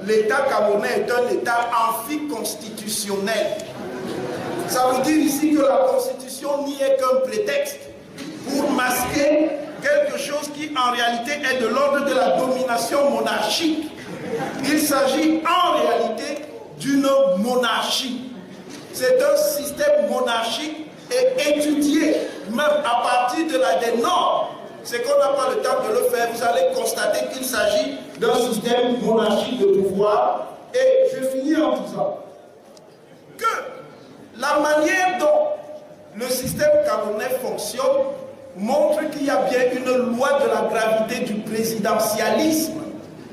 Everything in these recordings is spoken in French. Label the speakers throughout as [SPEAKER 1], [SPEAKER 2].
[SPEAKER 1] l'État camerounais est un État amphiconstitutionnel. Ça veut dire ici que la Constitution n'y est qu'un prétexte pour masquer quelque chose qui en réalité est de l'ordre de la domination monarchique. Il s'agit en réalité d'une monarchie. C'est un système monarchique et étudié même à partir de des normes. C'est qu'on n'a pas le temps de le faire. Vous allez constater qu'il s'agit d'un système monarchique de pouvoir. Et je finis en disant que la manière dont le système camerounais fonctionne montre qu'il y a bien une loi de la gravité du présidentialisme.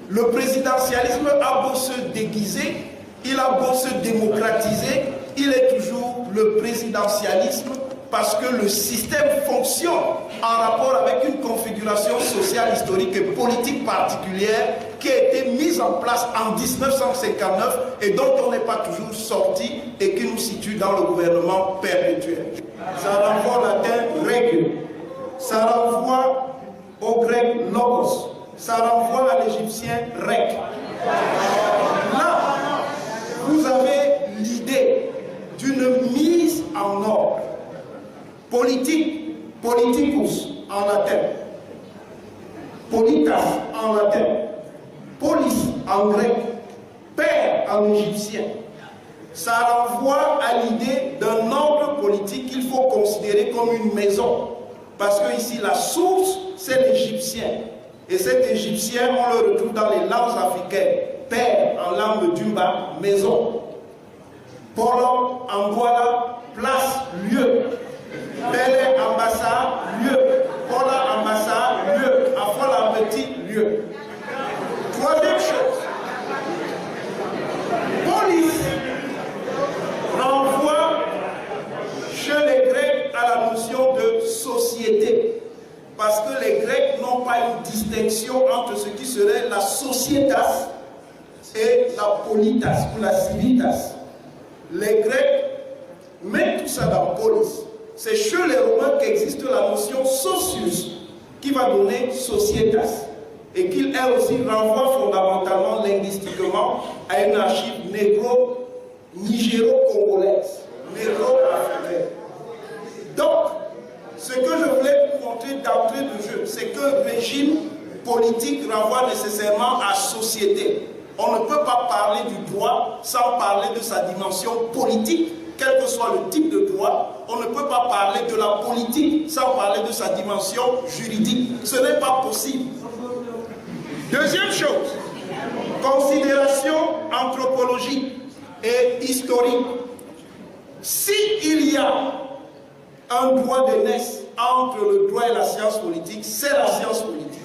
[SPEAKER 1] Le présidentialisme a beau se déguiser, il a beau se démocratiser, il est toujours le présidentialisme parce que le système fonctionne en rapport avec une configuration sociale, historique et politique particulière qui a été mise en place en 1959 et dont on n'est pas toujours sorti et qui nous situe dans le gouvernement perpétuel. Ça renvoie au latin regio, ça renvoie au grec logos, ça renvoie à l'égyptien rek. Là, vous avez l'idée d'une mise en ordre politique, politicus en latin, politas en latin, polis en grec, père en égyptien. Ça renvoie à l'idée d'un ordre politique qu'il faut considérer comme une maison. Parce que ici, la source, c'est l'égyptien. Et cet égyptien, on le retrouve dans les langues africaines. Père en langue d'Umba, maison. Polo, Angola, place, lieu. Belle ambassade, lieu. Pola ambassade, lieu. Afola petit, lieu. Troisième chose. Police renvoie chez les Grecs à la notion de société. Parce que les Grecs n'ont pas une distinction entre ce qui serait la societas et la politas ou la civitas. Les Grecs mettent tout ça dans polis. C'est chez les Romains qu'existe la notion socius qui va donner societas et qu'il elle aussi renvoie fondamentalement linguistiquement à une archive négro-nigéro-congolaise, négro-africaine. Donc, ce que je voulais vous montrer d'entrée de jeu, c'est que régime politique renvoie nécessairement à société. On ne peut pas parler du droit sans parler de sa dimension politique, quel que soit le type de droit. On ne peut pas parler de la politique sans parler de sa dimension juridique. Ce n'est pas possible. Deuxième chose, considération anthropologique et historique. S'il y a un droit d'aînesse entre le droit et la science politique, c'est la science politique.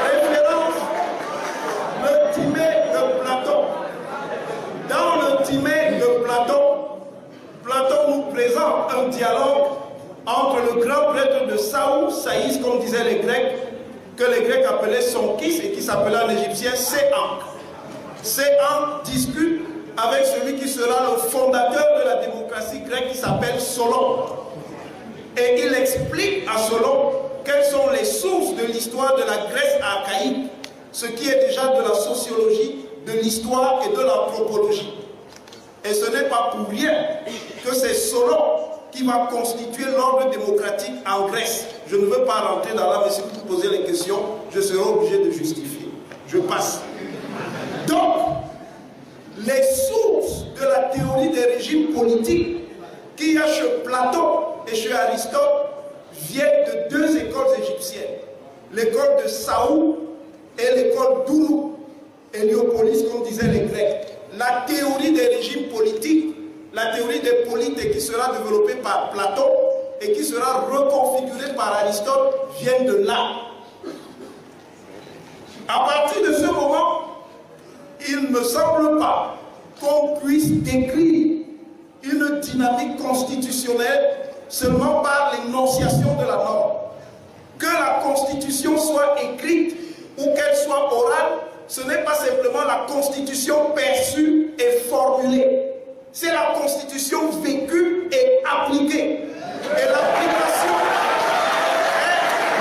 [SPEAKER 1] Référence, le Timée de Platon. Dans le Timée de Platon, Platon nous présente un dialogue entre le grand prêtre de Saou, Saïs, comme disaient les Grecs, que les Grecs appelaient Sonkis et qui s'appelait en égyptien Séank. Séank discute avec celui qui sera le fondateur de la démocratie grecque qui s'appelle Solon. Et il explique à Solon quelles sont les sources de l'histoire de la Grèce archaïque, ce qui est déjà de la sociologie, de l'histoire et de l'anthropologie. Et ce n'est pas pour rien que c'est Solon qui va constituer l'ordre démocratique en Grèce. Je ne veux pas rentrer dans là, mais si vous posez les questions, je serai obligé de justifier. Je passe. Donc, les sources de la théorie des régimes politiques qu'il y a chez Platon et chez Aristote viennent de deux écoles égyptiennes. L'école de Saou et l'école d'Ourou, Héliopolis, comme disaient les Grecs. La théorie des régimes politiques, la théorie des polites qui sera développée par Platon et qui sera reconfigurée par Aristote viennent de là. À partir de ce moment, il ne me semble pas qu'on puisse décrire une dynamique constitutionnelle seulement par l'énonciation de la norme. Que la Constitution soit écrite ou qu'elle soit orale, ce n'est pas simplement la Constitution perçue et formulée. C'est la Constitution vécue et appliquée. Et l'application est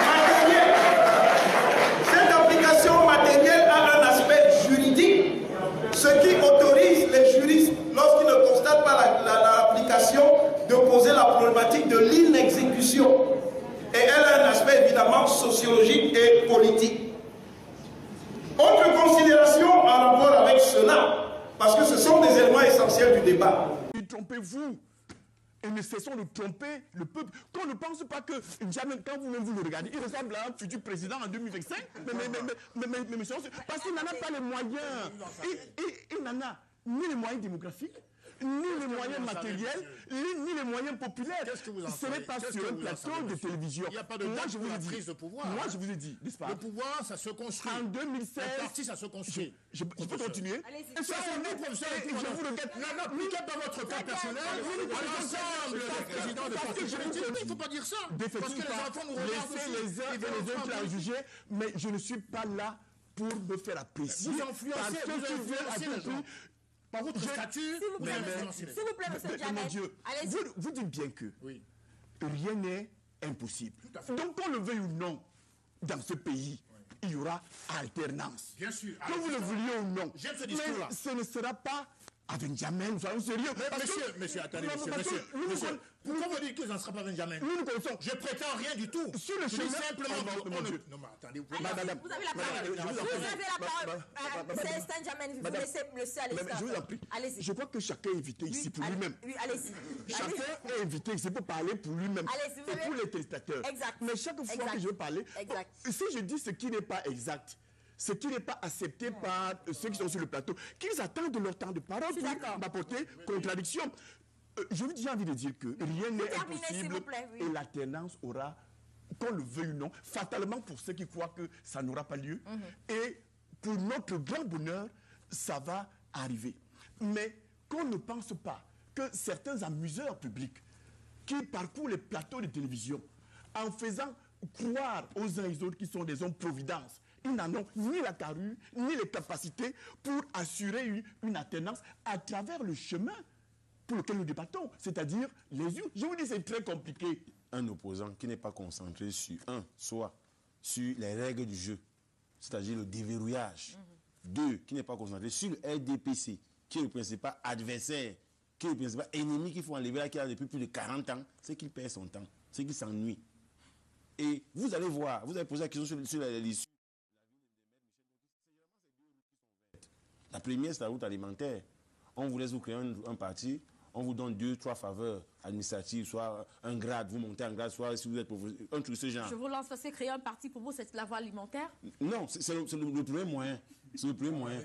[SPEAKER 1] précédemment sociologique et politique. Autre considération en rapport avec cela, parce que ce sont des éléments essentiels du débat.
[SPEAKER 2] Trompez-vous et ne cessons de tromper le peuple. Qu'on ne pense pas que jamais, quand vous-même vous le regardez, il ressemble à un futur président en 2025. Mais parce qu'il n'en a pas les moyens. Il n'en a ni les moyens démographiques, ni les moyens matériels, ni les moyens populaires. Ce n'est pas sur un plateau de télévision.
[SPEAKER 3] Il n'y a pas de prise de pouvoir.
[SPEAKER 2] Moi, je vous ai dit, n'est-ce pas?
[SPEAKER 3] Le pouvoir, ça se construit.
[SPEAKER 2] En 2016...
[SPEAKER 3] Le parti, ça se construit.
[SPEAKER 2] Je peux continuer?
[SPEAKER 3] Je vous le guette. N'appliquez pas votre cas personnel à l'ensemble des présidents de partis politiques. Il ne faut pas dire ça. Parce que les enfants nous regardent aussi.
[SPEAKER 2] Les uns et les autres à juger, mais je ne suis pas là pour me faire apprécier.
[SPEAKER 3] Vous influencez les gens. Par votre statut,
[SPEAKER 4] s'il vous plaît, monsieur Jamet,
[SPEAKER 2] vous dites bien que rien n'est impossible. Donc, qu'on le veuille ou non, dans ce pays, il y aura alternance.
[SPEAKER 3] Bien sûr.
[SPEAKER 2] Que vous le vouliez ou non.
[SPEAKER 3] J'aime ce discours-là.
[SPEAKER 2] Mais ce ne sera pas avec Jamet, nous soyons sérieux.
[SPEAKER 3] Monsieur, attendez, monsieur. Pourquoi vous dites que ça ne sera pas avec Jamet?
[SPEAKER 2] Nous connaissons.
[SPEAKER 3] Je prétends rien du tout.
[SPEAKER 2] Sur le chemin,
[SPEAKER 3] simplement.
[SPEAKER 2] Non,
[SPEAKER 3] mais attendez,
[SPEAKER 4] vous avez la parole. Vous avez la parole. C'est Instant Jamet, vous laissez le laisser aller.
[SPEAKER 2] Je vous en prie.
[SPEAKER 4] Allez-y.
[SPEAKER 2] Je crois que chacun est invité ici pour lui-même.
[SPEAKER 4] Oui, allez-y.
[SPEAKER 2] Chacun est invité ici pour parler pour lui-même et pour les téléspectateurs.
[SPEAKER 4] Exact.
[SPEAKER 2] Mais chaque fois que je veux parler, si je dis ce qui n'est pas exact, ce qui n'est pas accepté par ceux qui sont sur le plateau, qu'ils attendent leur temps de parole pour m'apporter contradiction. Je vous dis, envie de dire que rien n'est impossible et l'alternance aura, qu'on le veuille ou non, fatalement pour ceux qui croient que ça n'aura pas lieu. Et pour notre grand bonheur, ça va arriver. Mais qu'on ne pense pas que certains amuseurs publics qui parcourent les plateaux de télévision en faisant croire aux uns et aux autres qui sont des hommes-providence, ils n'en ont ni la carrure, ni les capacités pour assurer une alternance à travers le chemin pour lequel nous débattons, c'est-à-dire les urnes. Je vous dis, c'est très compliqué.
[SPEAKER 5] Un opposant qui n'est pas concentré sur soit sur les règles du jeu, c'est-à-dire le déverrouillage. Deux, qui n'est pas concentré sur le RDPC, qui est le principal adversaire, qui est le principal ennemi qu'il faut enlever là, qui a depuis plus de 40 ans, c'est qu'il perd son temps, c'est qu'il s'ennuie. Et vous allez voir, vous avez posé la question sur l'issue. La première, c'est la route alimentaire. On vous laisse vous créer un parti, on vous donne 2-3 faveurs administratives, soit un grade, vous montez un grade, soit si vous êtes professeur, un truc de ce genre.
[SPEAKER 4] Je vous lance parce que créer un parti pour vous, c'est la voie alimentaire?
[SPEAKER 5] Non, c'est le premier moyen. C'est le premier moyen.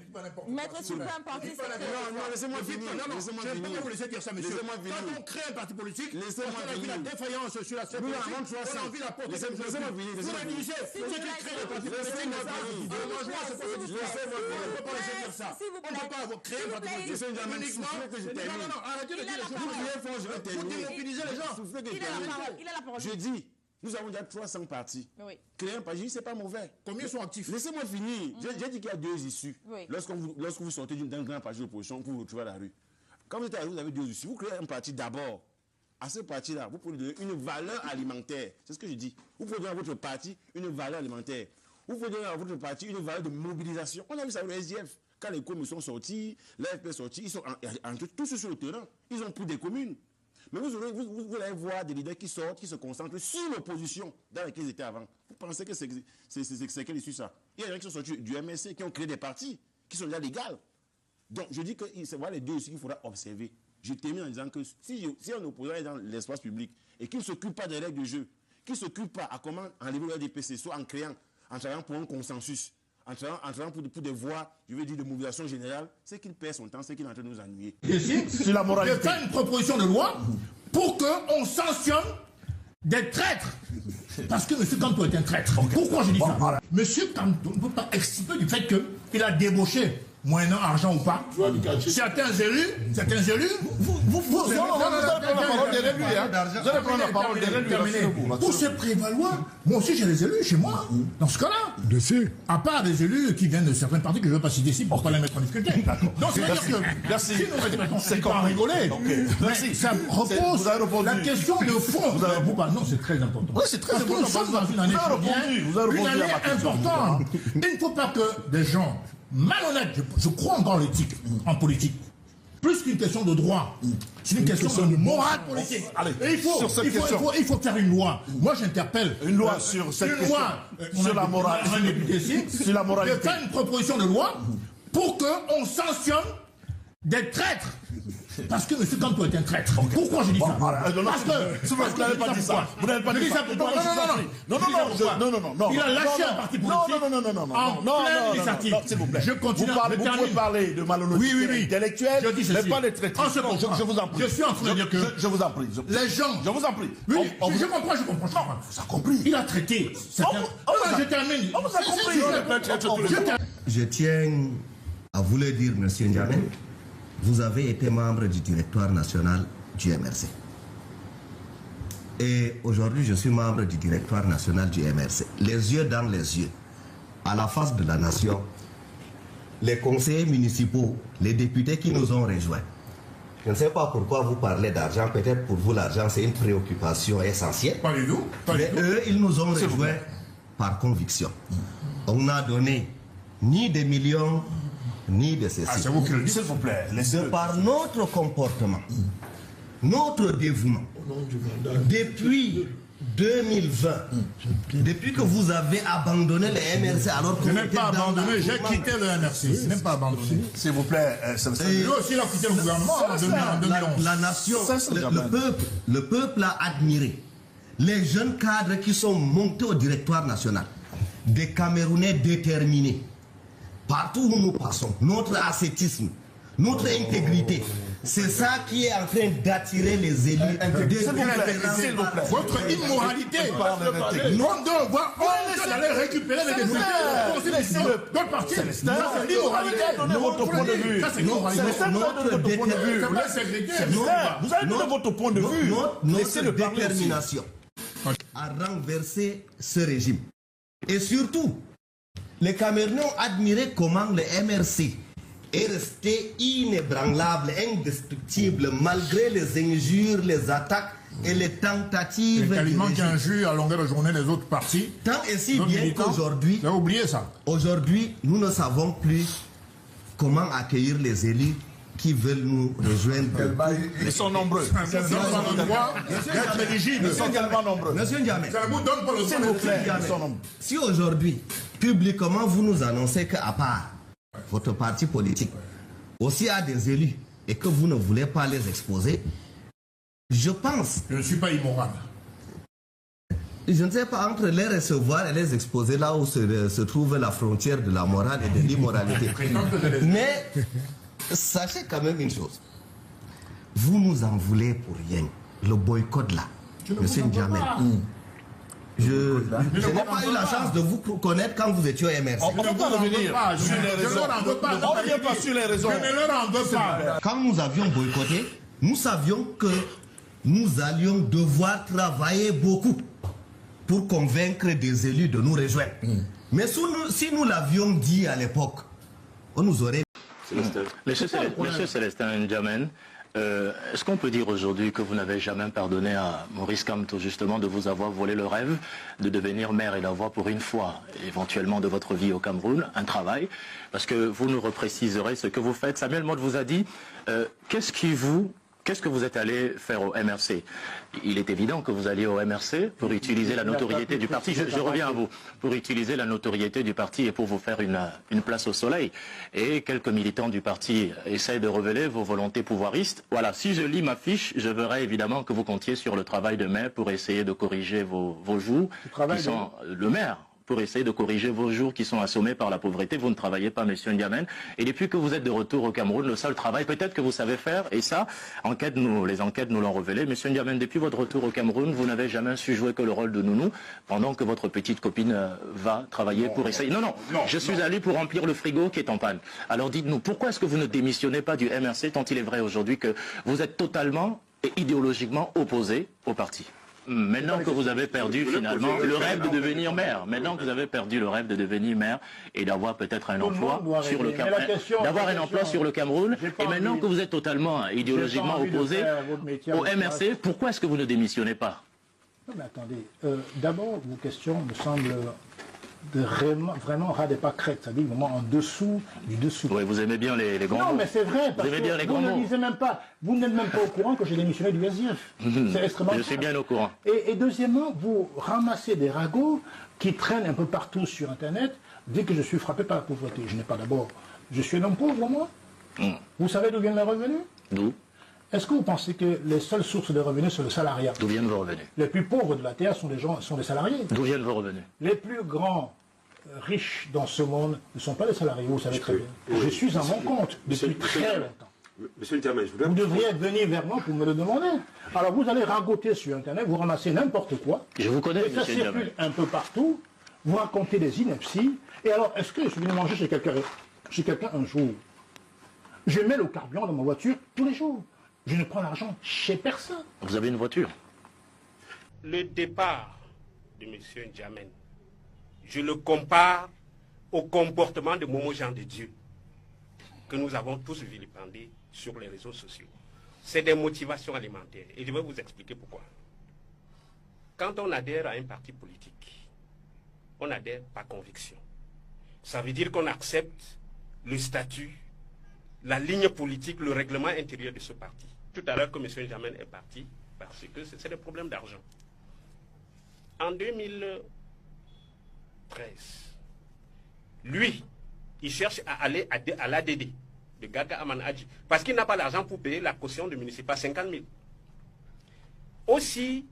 [SPEAKER 4] Mettre sur un parti, c'est
[SPEAKER 5] non, laissez-moi finir.
[SPEAKER 3] Je ne peux pas vous laisser dire ça, monsieur. Quand on crée un parti politique, on a vu la défaillance sur la scène politique, on a envie la porter.
[SPEAKER 5] Laissez-moi finir.
[SPEAKER 3] Vous me disiez, ceux qui créent un parti politique, on ne peut pas laisser dire ça. On ne peut pas créer un parti politique uniquement. Non, arrêtez de dire les choses. Vous démobilisez les gens.
[SPEAKER 4] Il a la parole.
[SPEAKER 5] Je dis, nous avons déjà 300 partis. Créer un parti, c'est pas mauvais.
[SPEAKER 3] Combien sont actifs?
[SPEAKER 5] Laissez-moi finir. J'ai dit qu'il y a 2 issues. Lorsque vous sortez d'un grand parti d'opposition, vous vous retrouvez à la rue. Quand vous êtes à la rue, vous avez 2 issues. Vous créez un parti d'abord. À ce parti-là, vous pouvez donner une valeur alimentaire. C'est ce que je dis. Vous pouvez donner à votre parti une valeur alimentaire. Vous pouvez donner à votre parti une valeur de mobilisation. On a vu ça au SDF. Quand les communes sont sorties, l'AFP est sorti, ils sont tous sur le terrain. Ils ont pris des communes. Mais vous allez voir des leaders qui sortent, qui se concentrent sur l'opposition dans laquelle ils étaient avant. Vous pensez que c'est quelle issue ça? Il y a des gens qui sont sortis du MSC, qui ont créé des partis, qui sont déjà légaux. Donc je dis que c'est voilà les deux aussi qu'il faudra observer. Je termine en disant que si un opposant est dans l'espace public et qu'il ne s'occupe pas des règles du jeu, qu'il ne s'occupe pas à comment enlever le RDPC, soit en travaillant pour un consensus, en travaillant pour des voies, je veux dire, de mobilisation générale, c'est qu'il perd son temps, c'est qu'il est en train de nous ennuyer.
[SPEAKER 3] C'est la moralité. Je fais une proposition de loi pour qu'on sanctionne des traîtres. Parce que M. Kanto est un traître. Pourquoi je dis ça? M. Kanto ne peut pas expliquer du fait qu'il a débauché, moyennant argent ou pas, certains élus, vous allez prendre la parole derrière lui. Pour se prévaloir, moi aussi j'ai les élus chez moi, dans ce cas-là. À part des élus qui viennent de certains partis que je ne veux pas citer ici pour ne pas les mettre en difficulté. Donc c'est-à-dire que, si nous mettons, c'est pas rigoler, mais ça repose la question de fond. Non, c'est très important.
[SPEAKER 5] Oui, c'est très important.
[SPEAKER 3] Nous sommes dans une année importante. Il ne faut pas que des gens malhonnêtes, je crois encore l'éthique en politique, plus qu'une question de droit, c'est une question de morale politique.
[SPEAKER 6] Allez,
[SPEAKER 3] et il faut faire une loi. Moi, j'interpelle.
[SPEAKER 6] Une loi sur cette question. Sur la morale.
[SPEAKER 3] Sur la moralité. De faire une proposition de loi pour qu'on sanctionne des traîtres. Parce que M. Kanto est un traître. Pourquoi je dis ça? Parce que vous n'avez pas dit ça. Vous n'avez pas dit ça. Non. Il a lâché un parti politique. Non, initiative.
[SPEAKER 6] S'il vous plaît.
[SPEAKER 3] Je continue.
[SPEAKER 6] Vous pouvez parler de malhonnêteté intellectuelle, mais pas les traîtres. Je vous en prie.
[SPEAKER 3] Je suis en train de dire que...
[SPEAKER 6] Je vous en prie.
[SPEAKER 3] Les gens...
[SPEAKER 6] Je vous en prie.
[SPEAKER 3] Oui, je comprends.
[SPEAKER 6] Ça a compris.
[SPEAKER 3] Il a traité. Je termine.
[SPEAKER 6] On vous a compris.
[SPEAKER 7] Je tiens à vous le dire, M. Ndiamé. Vous avez été membre du directoire national du MRC. Et aujourd'hui, je suis membre du directoire national du MRC. Les yeux dans les yeux, à la face de la nation, les conseillers municipaux, les députés qui nous ont rejoints. Je ne sais pas pourquoi vous parlez d'argent. Peut-être pour vous, l'argent, c'est une préoccupation essentielle.
[SPEAKER 3] Pas du tout.
[SPEAKER 7] Mais eux, ils nous ont rejoints par conviction. On n'a donné ni des millions, ni de ceci.
[SPEAKER 6] C'est vous qui le dites, s'il vous plaît.
[SPEAKER 7] De par notre comportement, notre dévouement, depuis 2020, depuis que vous avez abandonné le MRC alors que...
[SPEAKER 3] Je n'ai pas abandonné, j'ai quitté le MRC. Je n'ai pas abandonné.
[SPEAKER 6] S'il vous plaît,
[SPEAKER 3] lui aussi, il a quitté le gouvernement en 2011.
[SPEAKER 7] La nation, le peuple a admiré les jeunes cadres qui sont montés au directoire national, des Camerounais déterminés. Partout où nous passons, notre ascétisme, notre intégrité, c'est ça qui est en train d'attirer les élus.
[SPEAKER 6] S'il vous plaît.
[SPEAKER 3] Votre immoralité. Non, d'aller récupérer les députés d'autres partis.
[SPEAKER 6] C'est l'immoralité. Donnez votre point de vue. Vous allez donner votre point de vue.
[SPEAKER 7] Notre détermination à renverser ce régime. Et surtout, les Camerounais ont admiré comment le MRC est resté inébranlable, indestructible, malgré les injures, les attaques et les tentatives.
[SPEAKER 3] Il alimente injure à longueur de journée les autres partis.
[SPEAKER 7] Tant et si bien qu'aujourd'hui,
[SPEAKER 3] j'ai oublié ça.
[SPEAKER 7] Aujourd'hui, nous ne savons plus comment accueillir les élus qui veulent nous rejoindre.
[SPEAKER 6] Ils sont nombreux. Ils sont tellement nombreux.
[SPEAKER 7] Monsieur Ndiamé,
[SPEAKER 6] s'il vous plaît, ils sont nombreux.
[SPEAKER 7] Si aujourd'hui, publiquement, vous nous annoncez qu'à part votre parti politique aussi a des élus et que vous ne voulez pas les exposer, je pense...
[SPEAKER 3] Je ne suis pas immoral.
[SPEAKER 7] Je ne sais pas, entre les recevoir et les exposer là où se trouve la frontière de la morale et de l'immoralité. Mais sachez quand même une chose. Vous nous en voulez pour rien. Le boycott là, monsieur Ndiamé. Je n'ai pas eu la chance de vous connaître quand vous étiez au MRC.
[SPEAKER 6] On ne peut pas revenir sur les raisons. On ne revient pas sur les raisons.
[SPEAKER 3] Je ne leur en veux pas.
[SPEAKER 7] Quand nous avions boycotté, nous savions que nous allions devoir travailler beaucoup pour convaincre des élus de nous rejoindre. Mais si nous l'avions dit à l'époque, on nous aurait...
[SPEAKER 8] Monsieur Célestin Ndiamé, est-ce qu'on peut dire aujourd'hui que vous n'avez jamais pardonné à Maurice Kamto justement de vous avoir volé le rêve de devenir maire et d'avoir pour une fois, éventuellement de votre vie au Cameroun, un travail? Parce que vous nous repréciserez ce que vous faites. Samuel Motte vous a dit, qu'est-ce que vous êtes allé faire au MRC? Il est évident que vous alliez au MRC pour utiliser la notoriété du parti. Je reviens à vous. Pour utiliser la notoriété du parti et pour vous faire une place au soleil. Et quelques militants du parti essayent de révéler vos volontés pouvoiristes. Voilà, si je lis ma fiche, je verrai évidemment que vous comptiez sur le travail de maire pour essayer de corriger vos joues. Le maire, pour essayer de corriger vos jours qui sont assommés par la pauvreté. Vous ne travaillez pas, monsieur Ndiamé. Et depuis que vous êtes de retour au Cameroun, le seul travail peut-être que vous savez faire, et ça, les enquêtes nous l'ont révélé, monsieur Ndiamé, depuis votre retour au Cameroun, vous n'avez jamais su jouer que le rôle de nounou, pendant que votre petite copine va travailler pour essayer... Non, je suis allé pour remplir le frigo qui est en panne. Alors dites-nous, pourquoi est-ce que vous ne démissionnez pas du MRC, tant il est vrai aujourd'hui que vous êtes totalement et idéologiquement opposé au parti? Maintenant que vous avez perdu finalement le rêve de devenir maire, et d'avoir peut-être un emploi sur le Cameroun, et maintenant que vous êtes totalement idéologiquement opposé au MRC, pourquoi est-ce que vous ne démissionnez pas?
[SPEAKER 9] Non mais attendez, d'abord vos questions me semblent
[SPEAKER 3] vraiment ras des pâquerettes, c'est-à-dire vraiment en dessous du dessous.
[SPEAKER 8] Oui, vous aimez bien les grands mots.
[SPEAKER 3] Non, mais c'est vrai, parce
[SPEAKER 8] vous aimez bien les
[SPEAKER 3] que vous
[SPEAKER 8] grands
[SPEAKER 3] ne
[SPEAKER 8] mots.
[SPEAKER 3] lisez même pas, vous n'êtes même pas au courant que j'ai démissionné du SDF. C'est extrêmement
[SPEAKER 8] Je suis bien au courant.
[SPEAKER 3] Et deuxièmement, vous ramassez des ragots qui traînent un peu partout sur Internet, dès que je suis frappé par la pauvreté. Je n'ai pas d'abord, je suis un homme pauvre, moi. Vous savez d'où viennent les revenus?
[SPEAKER 8] D'où?
[SPEAKER 3] Est-ce que vous pensez que les seules sources de revenus, c'est le salariat?
[SPEAKER 8] D'où viennent vos revenus?
[SPEAKER 3] Les plus pauvres de la Terre sont des salariés.
[SPEAKER 8] D'où viennent vos revenus?
[SPEAKER 3] Les plus grands riches dans ce monde ne sont pas des salariés, vous savez très bien. Je suis à mon compte depuis très longtemps.
[SPEAKER 9] Monsieur le Diamant, je voudrais...
[SPEAKER 3] Vous devriez venir vers moi pour me le demander. Alors vous allez ragoter sur Internet, vous ramassez n'importe quoi.
[SPEAKER 8] Je vous connais,
[SPEAKER 3] et ça circule un peu partout. Vous racontez des inepties. Et alors, est-ce que je suis venu manger chez quelqu'un un jour? Je mets le carburant dans ma voiture tous les jours. Je ne prends l'argent chez personne.
[SPEAKER 8] Vous avez une voiture?
[SPEAKER 10] Le départ de M. N'Djamène, je le compare au comportement de Momo Jean de Dieu, que nous avons tous vilipendé sur les réseaux sociaux. C'est des motivations alimentaires. Et je vais vous expliquer pourquoi. Quand on adhère à un parti politique, on adhère par conviction. Ça veut dire qu'on accepte le statut, la ligne politique, le règlement intérieur de ce parti. Tout à l'heure que M. N'Djamène est parti, parce que c'est des problèmes d'argent. En 2013, lui, il cherche à aller à l'ADD de Gaga Aman Hadji, parce qu'il n'a pas l'argent pour payer la caution du municipal, 50 000. Aussi,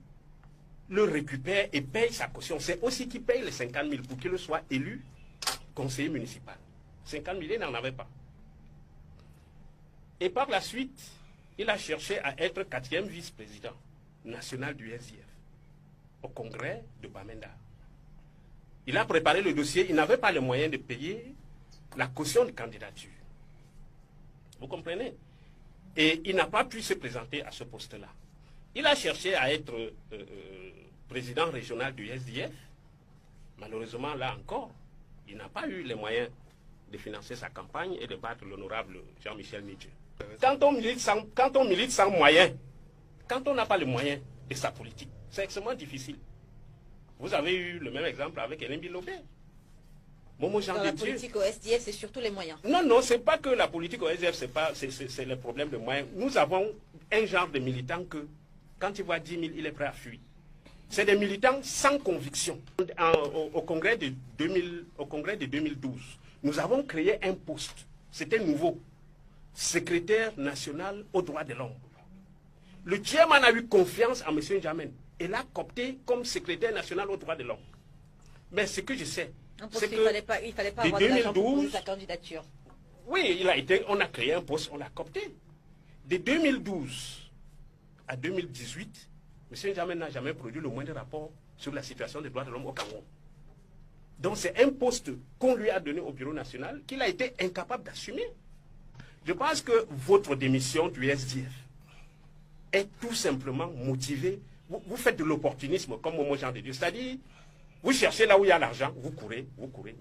[SPEAKER 10] le récupère et paye sa caution. C'est aussi qu'il paye les 50 000 pour qu'il soit élu conseiller municipal. 50 000, il n'en avait pas. Et par la suite, il a cherché à être 4e vice-président national du SDF au congrès de Bamenda. Il a préparé le dossier, il n'avait pas les moyens de payer la caution de candidature. Vous comprenez? Et il n'a pas pu se présenter à ce poste-là. Il a cherché à être président régional du SDF. Malheureusement, là encore, il n'a pas eu les moyens de financer sa campagne et de battre l'honorable Jean-Michel Nidje. Quand on milite sans moyens, quand on n'a pas les moyens de sa politique, c'est extrêmement difficile. Vous avez eu le même exemple avec Hélène Bilobé. Momo Jean de Dieu.
[SPEAKER 4] La politique au SDF, c'est surtout les moyens.
[SPEAKER 10] Non, non, c'est pas que la politique au SDF, c'est le problème de moyens. Nous avons un genre de militants que, quand il voit 10 000, il est prêt à fuir. C'est des militants sans conviction. Au congrès de 2012, nous avons créé un poste. C'était nouveau. Secrétaire national aux droits de l'homme. Le chairman a eu confiance en M. N'Djamène et l'a coopté comme secrétaire national aux droits de l'homme. Mais ce que je sais, c'est que
[SPEAKER 4] il fallait pas avoir de l'argent pour poser sa candidature.
[SPEAKER 10] Oui, on a créé un poste, on l'a coopté. De 2012 à 2018, M. N'Djamène n'a jamais produit le moindre rapport sur la situation des droits de l'homme au Cameroun. Donc c'est un poste qu'on lui a donné au Bureau national qu'il a été incapable d'assumer. Je pense que votre démission du SDF est tout simplement motivée. Vous faites de l'opportunisme comme Momo Jean de Dieu. C'est-à-dire, vous cherchez là où il y a l'argent, vous courez. Aujourd'hui.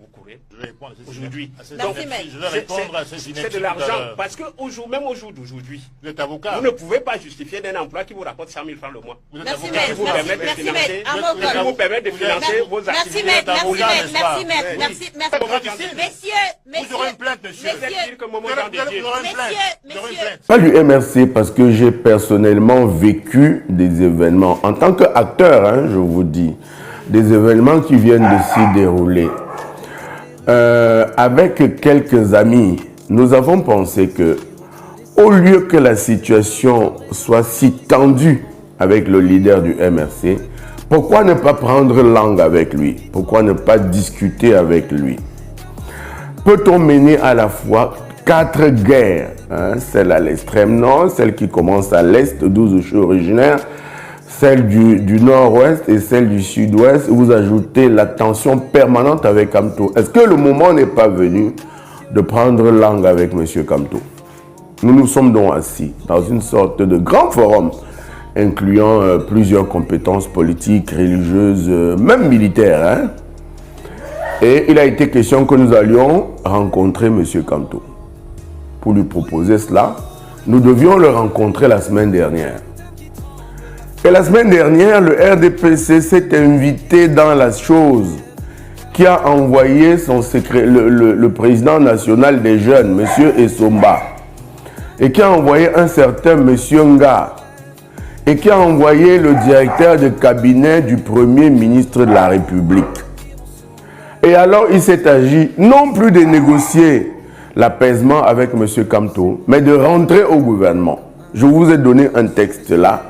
[SPEAKER 6] Je vais répondre à ces
[SPEAKER 10] c'est de l'argent. Parce que même au jour d'aujourd'hui,
[SPEAKER 6] vous êtes avocat.
[SPEAKER 10] Vous ne pouvez pas justifier d'un emploi qui vous rapporte 100 000 francs le mois.
[SPEAKER 6] Vous êtes
[SPEAKER 4] Merci,
[SPEAKER 6] avocat.
[SPEAKER 4] maître.
[SPEAKER 10] Qui vous permet de financer,
[SPEAKER 4] Merci,
[SPEAKER 10] vous permet de financer vos
[SPEAKER 4] Merci,
[SPEAKER 10] activités.
[SPEAKER 4] maître.
[SPEAKER 6] d'avocat,
[SPEAKER 4] Merci,
[SPEAKER 6] n'est-ce
[SPEAKER 4] maître.
[SPEAKER 6] pas?
[SPEAKER 4] Merci, maître.
[SPEAKER 6] Vous aurez une plainte, monsieur.
[SPEAKER 10] Vous êtes dire que Momo Jean de Dieu.
[SPEAKER 11] Pas du MRC parce que j'ai personnellement vécu des événements en tant qu'acteur, hein, je vous dis, des événements qui viennent de s'y dérouler. Avec quelques amis, nous avons pensé que au lieu que la situation soit si tendue avec le leader du MRC, pourquoi ne pas prendre langue avec lui? Pourquoi ne pas discuter avec lui? Peut-on mener à la fois 4 guerres, hein, celle à l'extrême nord, celle qui commence à l'est, d'où je suis originaire, celle du nord-ouest et celle du sud-ouest, vous ajoutez la tension permanente avec Kamto. Est-ce que le moment n'est pas venu de prendre langue avec M. Kamto? Nous nous sommes donc assis dans une sorte de grand forum, incluant plusieurs compétences politiques, religieuses, même militaires. Hein? Et il a été question que nous allions rencontrer M. Kamto. Pour lui proposer cela, nous devions le rencontrer la semaine dernière. Et la semaine dernière, le RDPC s'est invité dans la chose qui a envoyé son le président national des jeunes, M. Essomba, et qui a envoyé un certain M. Nga, et qui a envoyé le directeur de cabinet du Premier ministre de la République. Et alors, il s'est agi non plus de négocier l'apaisement avec M. Kamto, mais de rentrer au gouvernement. Je vous ai donné un texte là.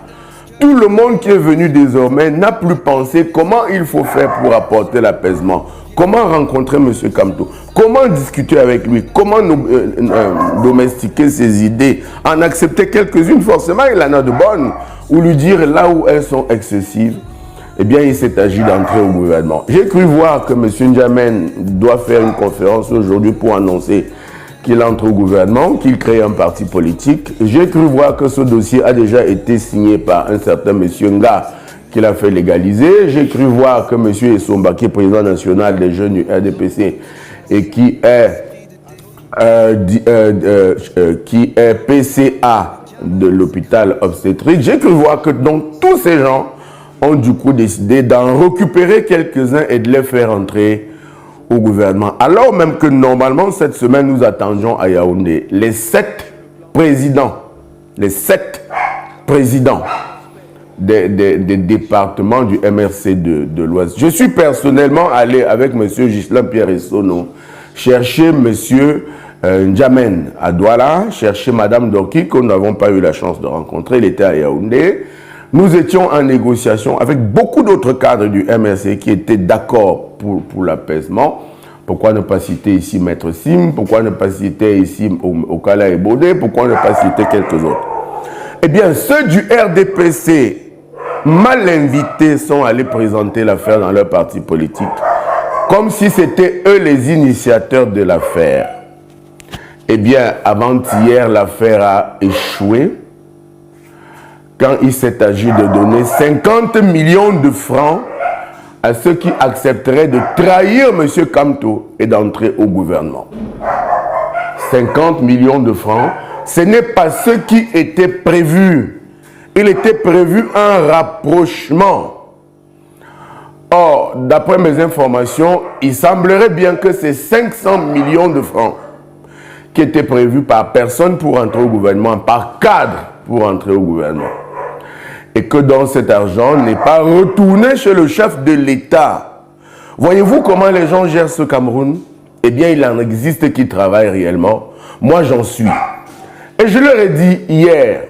[SPEAKER 11] Tout le monde qui est venu désormais n'a plus pensé comment il faut faire pour apporter l'apaisement. Comment rencontrer M. Kamto? Comment discuter avec lui? Comment domestiquer ses idées? En accepter quelques-unes, forcément, il en a de bonnes. Ou lui dire là où elles sont excessives. Eh bien, il s'est agi d'entrer au gouvernement. J'ai cru voir que M. N'Djamène doit faire une conférence aujourd'hui pour annoncer qu'il entre au gouvernement, qu'il crée un parti politique. J'ai cru voir que ce dossier a déjà été signé par un certain M. Nga, qu'il a fait légaliser. J'ai cru voir que M. Essomba, qui est président national des jeunes du RDPC et qui est PCA de l'hôpital obstétrique, j'ai cru voir que donc tous ces gens ont du coup décidé d'en récupérer quelques-uns et de les faire entrer au gouvernement. Alors même que normalement, cette semaine, nous attendions à Yaoundé les 7 présidents des départements du MRC de l'Ouest. Je suis personnellement allé avec M. Ghislain Pierre Essono chercher M. N'Djamène à Douala, chercher Mme Dorki, que nous n'avons pas eu la chance de rencontrer. Il était à Yaoundé. Nous étions en négociation avec beaucoup d'autres cadres du MRC qui étaient d'accord pour l'apaisement. Pourquoi ne pas citer ici Maître Sim? Pourquoi ne pas citer ici Okala et Bodé? Pourquoi ne pas citer quelques autres? Eh bien, ceux du RDPC, mal invités, sont allés présenter l'affaire dans leur parti politique, comme si c'était eux les initiateurs de l'affaire. Eh bien, avant-hier, l'affaire a échoué quand il s'est agi de donner 50 millions de francs à ceux qui accepteraient de trahir M. Kamto et d'entrer au gouvernement. 50 millions de francs, ce n'est pas ce qui était prévu. Il était prévu un rapprochement. Or, d'après mes informations, il semblerait bien que ces 500 millions de francs qui étaient prévus par personne pour entrer au gouvernement, par cadre pour entrer au gouvernement, et que dans cet argent n'est pas retourné chez le chef de l'État. Voyez-vous comment les gens gèrent ce Cameroun? Eh bien, il en existe qui travaillent réellement. Moi, j'en suis. Et je leur ai dit hier,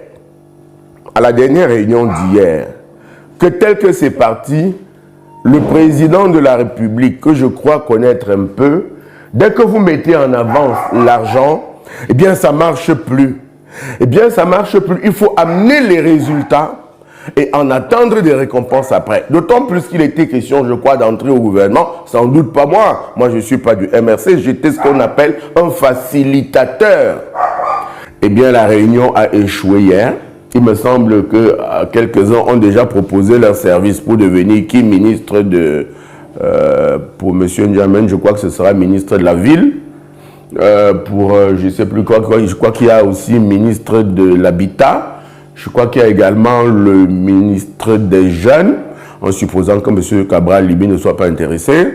[SPEAKER 11] à la dernière réunion d'hier, que tel que c'est parti, le président de la République, que je crois connaître un peu, dès que vous mettez en avance l'argent, eh bien, ça ne marche plus. Eh bien, ça ne marche plus. Il faut amener les résultats et en attendre des récompenses après. D'autant plus qu'il était question, je crois, d'entrer au gouvernement. Sans doute pas moi. Moi, je ne suis pas du MRC. J'étais ce qu'on appelle un facilitateur. Eh bien, la réunion a échoué hier. Il me semble que quelques-uns ont déjà proposé leur service pour devenir qui ministre de... pour M. N'Djamène, je crois que ce sera ministre de la Ville. Je ne sais plus quoi, je crois qu'il y a aussi ministre de l'Habitat. Je crois qu'il y a également le ministre des Jeunes, en supposant que M. Cabral Libi ne soit pas intéressé.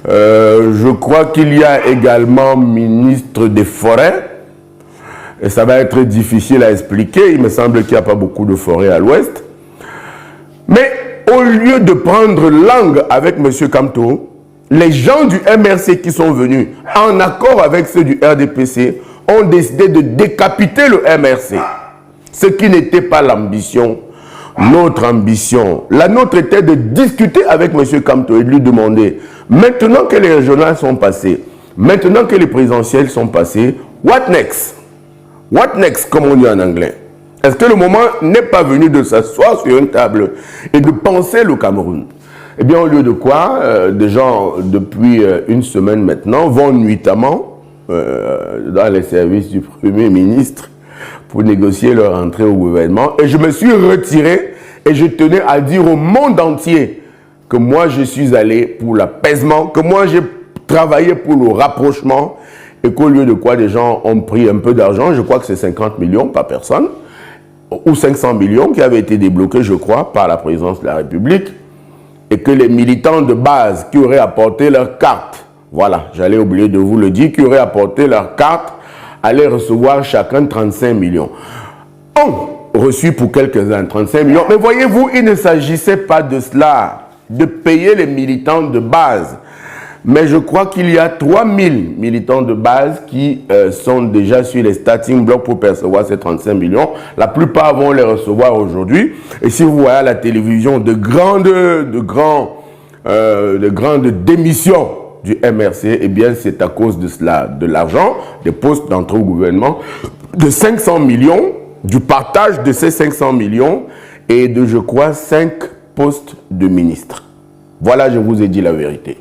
[SPEAKER 11] Je crois qu'il y a également ministre des Forêts. Et ça va être difficile à expliquer. Il me semble qu'il n'y a pas beaucoup de forêts à l'ouest. Mais au lieu de prendre langue avec M. Kamto, les gens du MRC qui sont venus en accord avec ceux du RDPC ont décidé de décapiter le MRC. Ce qui n'était pas l'ambition. Notre ambition, la nôtre était de discuter avec M. Kamto et de lui demander, maintenant que les régionales sont passées, maintenant que les présidentielles sont passées, what next? What next, comme on dit en anglais? Est-ce que le moment n'est pas venu de s'asseoir sur une table et de penser le Cameroun? Eh bien, au lieu de quoi, des gens, depuis une semaine maintenant, vont nuitamment dans les services du Premier ministre pour négocier leur entrée au gouvernement. Et je me suis retiré et je tenais à dire au monde entier que moi, je suis allé pour l'apaisement, que moi, j'ai travaillé pour le rapprochement et qu'au lieu de quoi, des gens ont pris un peu d'argent, je crois que c'est 50 millions par personne, ou 500 millions qui avaient été débloqués, je crois, par la présidence de la République. et que les militants de base qui auraient apporté leur carte, voilà, j'allais oublier de vous le dire, qui auraient apporté leur carte, allaient recevoir chacun 35 millions. Ont reçu pour quelques-uns 35 millions. Mais voyez-vous, il ne s'agissait pas de cela, de payer les militants de base. Mais je crois qu'il y a 3000 militants de base qui sont déjà sur les starting blocks pour percevoir ces 35 millions. La plupart vont les recevoir aujourd'hui. Et si vous voyez à la télévision de grandes démissions du MRC, eh bien c'est à cause de cela, de l'argent, des postes d'entrée au gouvernement, de 500 millions, du partage de ces 500 millions et de, je crois, 5 postes de ministres. Voilà, je vous ai dit la vérité.